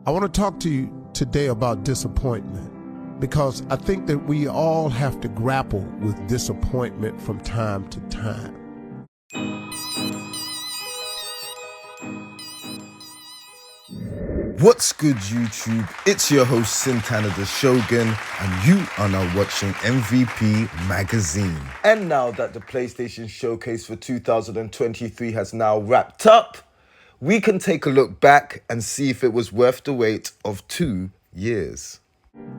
I want to talk to you today about disappointment because I think that we all have to grapple with disappointment from time to time. What's good, YouTube? It's your host, Sintana the Shogun, and you are now watching MVP Magazine. And now that the PlayStation Showcase for 2023 has now wrapped up, we can take a look back and see if it was worth the wait of 2 years.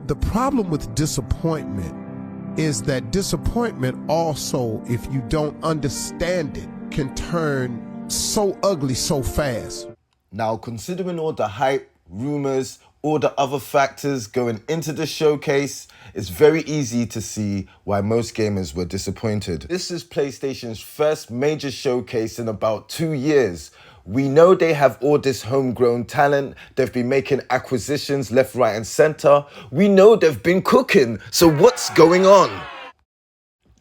The problem with disappointment is that disappointment also, if you don't understand it, can turn so ugly so fast. Now, considering all the hype, rumors, all the other factors going into the showcase, it's very easy to see why most gamers were disappointed. This is PlayStation's first major showcase in about 2 years. We know they have all this homegrown talent. They've been making acquisitions left, right, and center. We know they've been cooking. So what's going on?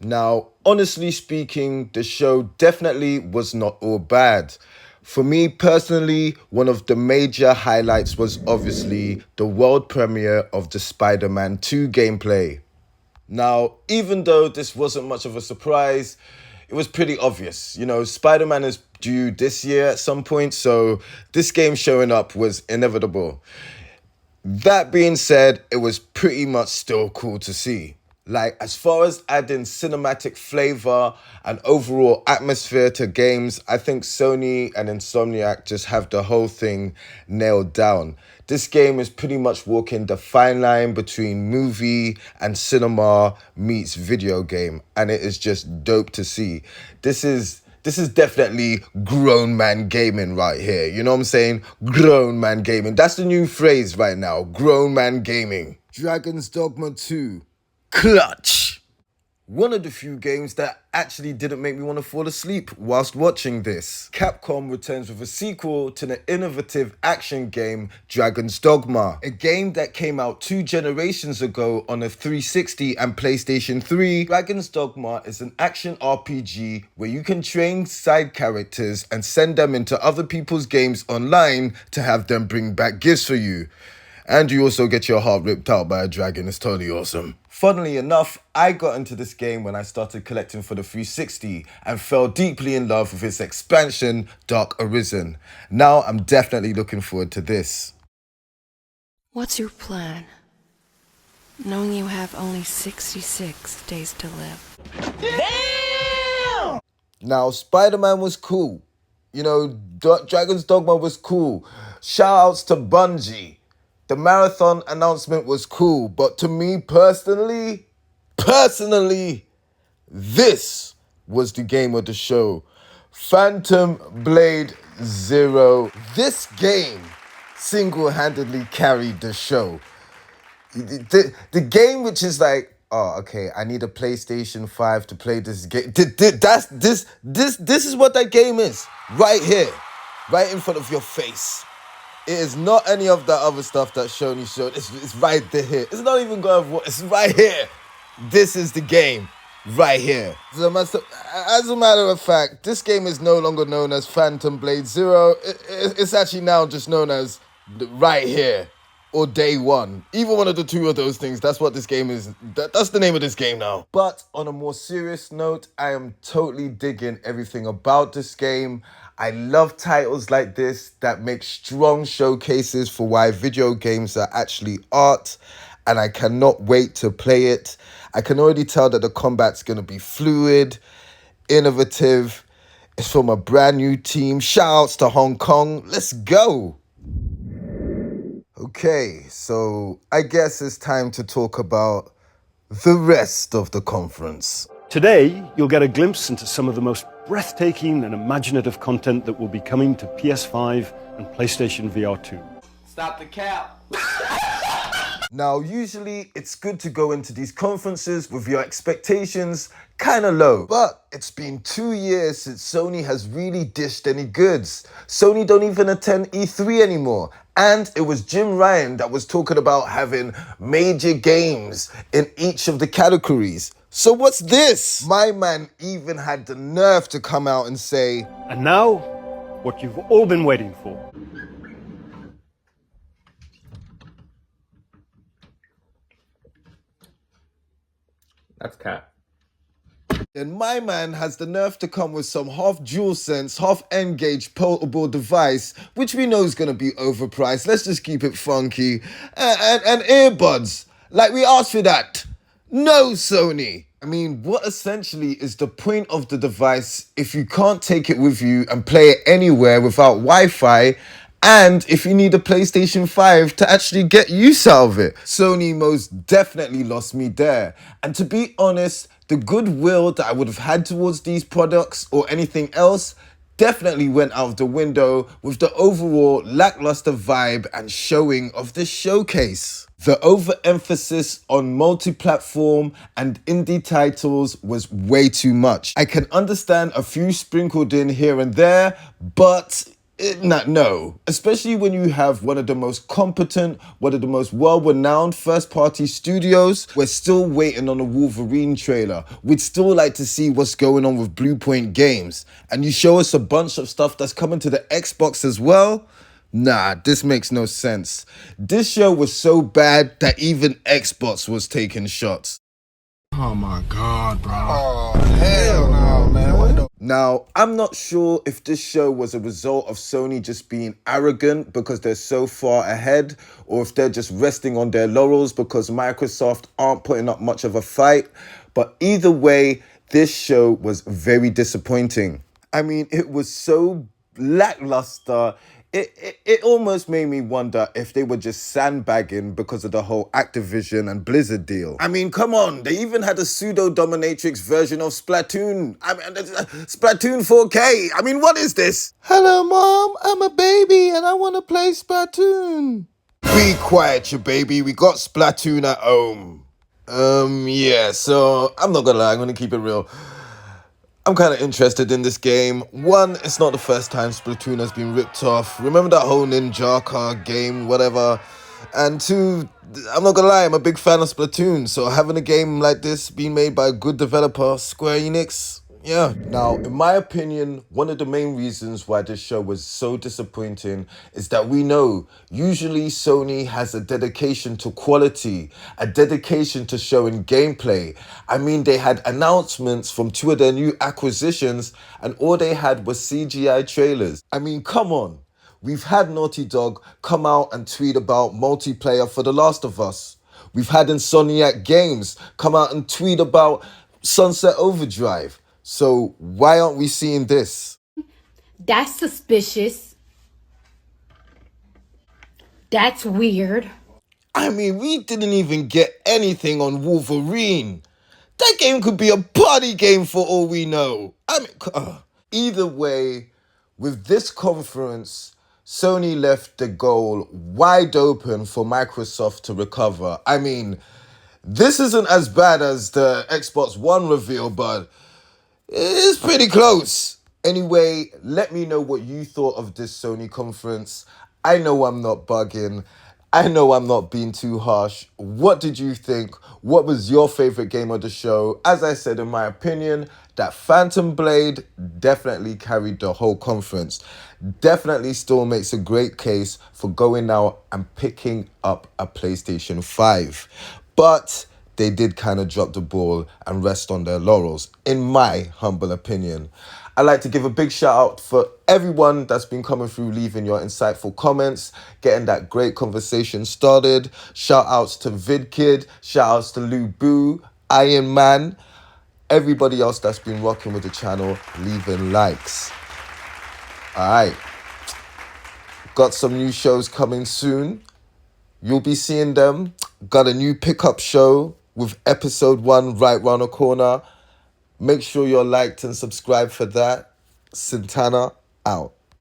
Now, honestly speaking, the show definitely was not all bad. For me personally, one of the major highlights was obviously the world premiere of the Spider-Man 2 gameplay. Now, even though this wasn't much of a surprise, it was pretty obvious. You know, Spider-Man is due this year at some point, so this game showing up was inevitable. That being said, it was pretty much still cool to see. Like, as far as adding cinematic flavor and overall atmosphere to games, I think Sony and Insomniac just have the whole thing nailed down. This game is pretty much walking the fine line between movie and cinema meets video game, and it is just dope to see. This is definitely grown man gaming right here. You know what I'm saying? Grown man gaming. That's the new phrase right now. Grown man gaming. Dragon's Dogma 2. Clutch! One of the few games that actually didn't make me want to fall asleep whilst watching this. Capcom returns with a sequel to the innovative action game Dragon's Dogma, a game that came out 2 generations ago on a 360 and PlayStation 3. Dragon's Dogma is an action RPG where you can train side characters and send them into other people's games online to have them bring back gifts for you. And you also get your heart ripped out by a dragon. It's totally awesome. Funnily enough, I got into this game when I started collecting for the 360 and fell deeply in love with its expansion, Dark Arisen. Now I'm definitely looking forward to this. What's your plan? Knowing you have only 66 days to live. Damn! Now, Spider-Man was cool. You know, Dragon's Dogma was cool. Shoutouts to Bungie. The marathon announcement was cool, but to me personally, this was the game of the show. Phantom Blade Zero. This game single-handedly carried the show. The game which is like, oh, okay, I need a PlayStation 5 to play this game. This is what that game is. Right here. Right in front of your face. It is not any of that other stuff that Sony showed. It's right there. It's not even God of War. It's right here. This is the game. Right here. As a matter of fact, this game is no longer known as Phantom Blade Zero. It's actually now just known as Right Here or Day One. Either one of the two of those things. That's what this game is. That's the name of this game now. But on a more serious note, I am totally digging everything about this game. I love titles like this that make strong showcases for why video games are actually art, and I cannot wait to play it. I can already tell that the combat's going to be fluid, innovative. It's from a brand new team. Shoutouts to Hong Kong. Let's go. Okay, so I guess it's time to talk about the rest of the conference. Today, you'll get a glimpse into some of the most breathtaking and imaginative content that will be coming to PS5 and PlayStation VR 2. Stop the cap. Now, usually it's good to go into these conferences with your expectations kind of low. But it's been 2 years since Sony has really dished any goods. Sony don't even attend E3 anymore. And it was Jim Ryan that was talking about having major games in each of the categories. So what's this? My man even had the nerve to come out and say, And now, what you've all been waiting for. That's cat. Then my man has the nerve to come with some half DualSense, half N-Gage portable device, which we know is going to be overpriced. Let's just keep it funky. And earbuds. Like we asked for that. No, Sony. I mean, what essentially is the point of the device if you can't take it with you and play it anywhere without Wi-Fi? And if you need a PlayStation 5 to actually get use out of it? Sony most definitely lost me there. And to be honest, the goodwill that I would have had towards these products or anything else definitely went out of the window with the overall lackluster vibe and showing of this showcase. The overemphasis on multi-platform and indie titles was way too much. I can understand a few sprinkled in here and there, but no, especially when you have one of the most competent, one of the most well-renowned first-party studios. We're still waiting on a Wolverine trailer. We'd still like to see what's going on with Blue Point Games. And you show us a bunch of stuff that's coming to the Xbox as well? Nah, this makes no sense. This show was so bad that even Xbox was taking shots. Oh my God, bro. Oh, hell no, man. What the? Now, I'm not sure if this show was a result of Sony just being arrogant because they're so far ahead, or if they're just resting on their laurels because Microsoft aren't putting up much of a fight. But either way, this show was very disappointing. I mean, it was so lackluster. It almost made me wonder if they were just sandbagging because of the whole Activision and Blizzard deal. I mean, come on, they even had a pseudo-dominatrix version of Splatoon. Splatoon 4K. I mean, what is this? Hello, Mom, I'm a baby and I want to play Splatoon. Be quiet, you baby. We got Splatoon at home. Yeah, so I'm not gonna lie, I'm gonna keep it real. I'm kind of interested in this game. One, it's not the first time Splatoon has been ripped off. Remember that whole Ninjaka game, whatever? And two, I'm not gonna lie, I'm a big fan of Splatoon. So having a game like this being made by a good developer, Square Enix, yeah. Now, in my opinion, one of the main reasons why this show was so disappointing is that we know usually Sony has a dedication to quality, a dedication to showing gameplay. I mean, they had announcements from two of their new acquisitions and all they had was CGI trailers. I mean, come on. We've had Naughty Dog come out and tweet about multiplayer for The Last of Us. We've had Insomniac Games come out and tweet about Sunset Overdrive. So why aren't we seeing this? That's suspicious. That's weird. I mean, we didn't even get anything on Wolverine. That game could be a party game for all we know. I mean, either way, with this conference, Sony left the goal wide open for Microsoft to recover. I mean, this isn't as bad as the Xbox One reveal, but it's pretty close. Anyway, let me know what you thought of this Sony conference. I know I'm not bugging. I know I'm not being too harsh. What did you think? What was your favorite game of the show? As I said, in my opinion, that Phantom Blade definitely carried the whole conference. Definitely still makes a great case for going out and picking up a PlayStation 5. But they did kind of drop the ball and rest on their laurels, in my humble opinion. I'd like to give a big shout out for everyone that's been coming through, leaving your insightful comments, getting that great conversation started. Shout outs to VidKid, shout outs to Lou Boo, Iron Man, everybody else that's been rocking with the channel, leaving likes. Alright, got some new shows coming soon. You'll be seeing them. Got a new pickup show with episode 1 right round the corner. Make sure you're liked and subscribed for that. Santana out.